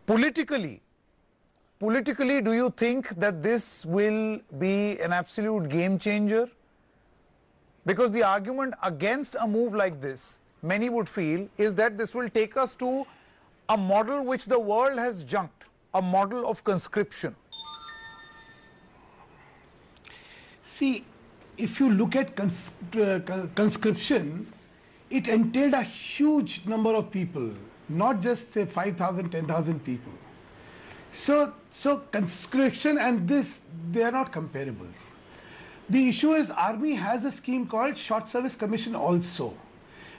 Politically, do you think that this will be an absolute game changer? Because the argument against a move like this, many would feel, is that this will take us to a model which the world has junked, a model of conscription. See, if you look at conscription, it entailed a huge number of people, not just say 5,000, 10,000 people. So conscription and this, they are not comparables. The issue is army has a scheme called short service commission also,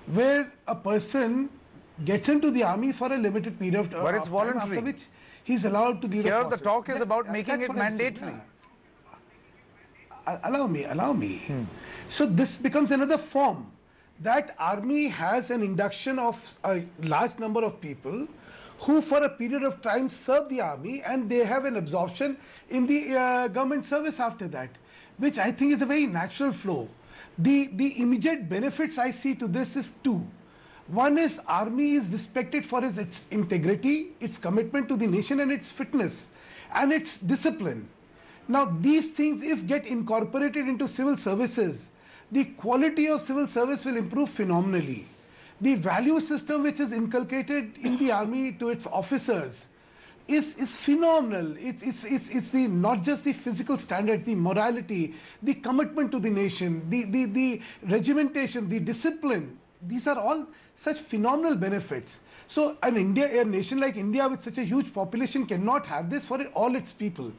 where a person gets into the army for a limited period of time. But it's voluntary. After which he's allowed to leave. Here the talk is about making it mandatory. Allow me. So this becomes another form that army has an induction of a large number of people who for a period of time serve the army and they have an absorption in the government service after that, which I think is a very natural flow. The immediate benefits I see to this is two. One is army is respected for its integrity, its commitment to the nation and its fitness and its discipline. Now these things, if get incorporated into civil services, the quality of civil service will improve phenomenally. The value system which is inculcated in the army to its officers is phenomenal. It's not just the physical standards, the morality, the commitment to the nation, the regimentation, the discipline. These are all such phenomenal benefits. So a nation like India with such a huge population cannot have this for all its people.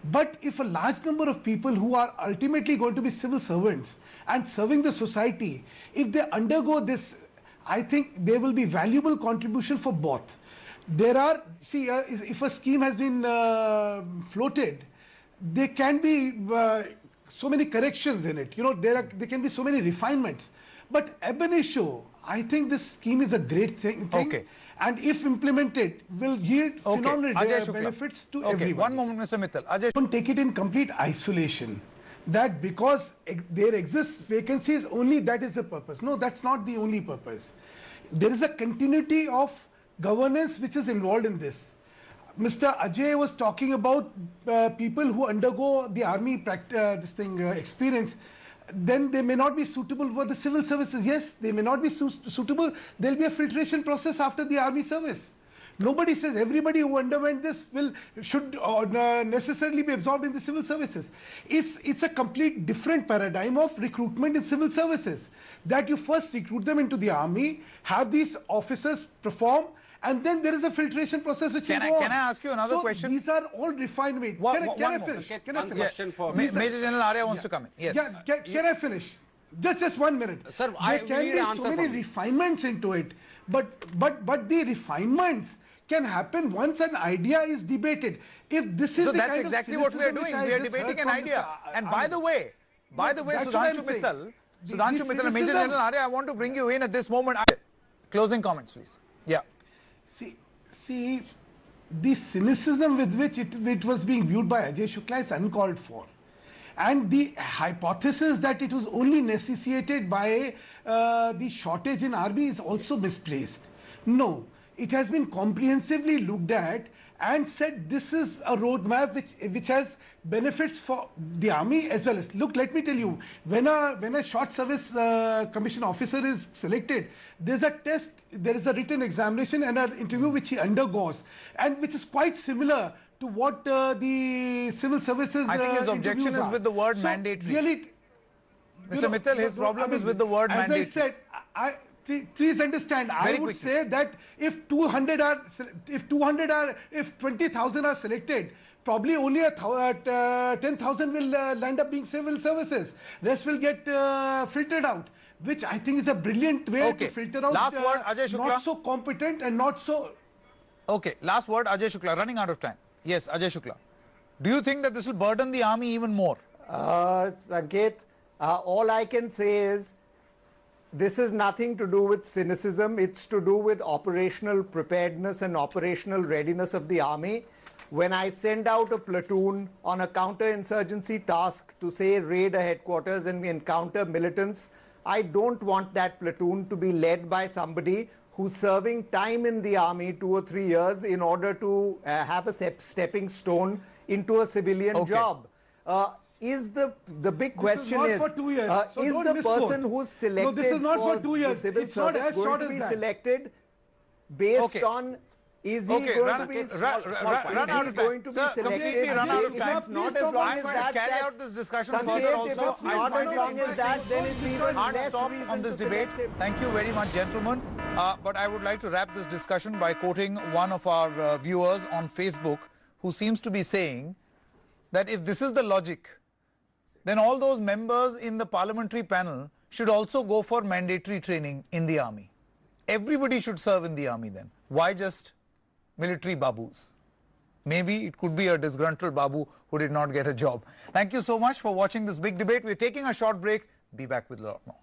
But if a large number of people who are ultimately going to be civil servants and serving the society, if they undergo this, I think there will be valuable contribution for both. There are, if a scheme has been floated, there can be so many corrections in it. There can be so many refinements. But ab initio, I think this scheme is a great thing. Okay. And if implemented, will yield phenomenal benefits to everyone. 1 moment, Mr. Mittal. Ajay, don't take it in complete isolation. That because there exists vacancies, only that is the purpose. No, that's not the only purpose. There is a continuity of governance which is involved in this. Mr. Ajay was talking about people who undergo the army experience. Then they may not be suitable for the civil services. Yes, they may not be suitable. There will be a filtration process after the army service. Nobody says everybody who underwent this should necessarily be absorbed in the civil services. It's a complete different paradigm of recruitment in civil services. That you first recruit them into the army, have these officers perform, and then there is a filtration process which will go on. Can I ask you another question? These are all refinement. Can I finish? Question for Major General Arya wants to come in. Yes. Can I finish? Just 1 minute. Sir, I there can be so many refinements into it, but the refinements can happen once an idea is debated. If this is so that's exactly what we are doing. We are debating an idea. And by the way, Sudhanshu Mittal, and Major General Arya, I want to bring you in at this moment. Closing comments, please. Yeah. See, the cynicism with which it was being viewed by Ajay Shukla is uncalled for. And the hypothesis that it was only necessitated by the shortage in army is also misplaced. No, it has been comprehensively looked at and said this is a roadmap which has benefits for the army as well as. Look, let me tell you, when a short service commission officer is selected, there's a test, there is a written examination and an interview which he undergoes, and which is quite similar to what the civil services. I think his objection is with the word mandatory. Really, Mr. Mittal, his problem is with the word mandatory. As I said, please understand, I would say that if 20,000 are selected, probably only 10,000 will land up being civil services. Rest will get filtered out, which I think is a brilliant way to filter out last word, Ajay Shukla. Not so competent and not so. Okay, last word, Ajay Shukla. Running out of time. Yes, Ajay Shukla. Do you think that this will burden the army even more? Sanket, all I can say is this is nothing to do with cynicism. It's to do with operational preparedness and operational readiness of the army. When I send out a platoon on a counter-insurgency task to say raid a headquarters and we encounter militants, I don't want that platoon to be led by somebody who's serving time in the army 2 or 3 years in order to have a stepping stone into a civilian job. Is the big question is for 2 years. So is don't the misquote. person who's selected No, this is not for 2 the years. civil It's not service as going short to as be that. selected based on is he going to be run out of time. going to be Sir, selected? completely run out of If time. it's not as long I'm as going to that, carry out that's this discussion Sanket, further if also. it's not as long as that, then it's even Hard less stop reason on this to debate. select him. Thank you very much, gentlemen. But I would like to wrap this discussion by quoting one of our viewers on Facebook who seems to be saying that if this is the logic, then all those members in the parliamentary panel should also go for mandatory training in the army. Everybody should serve in the army then. Why just military babus? Maybe it could be a disgruntled babu who did not get a job. Thank you so much for watching this big debate. We're taking a short break. Be back with a lot more.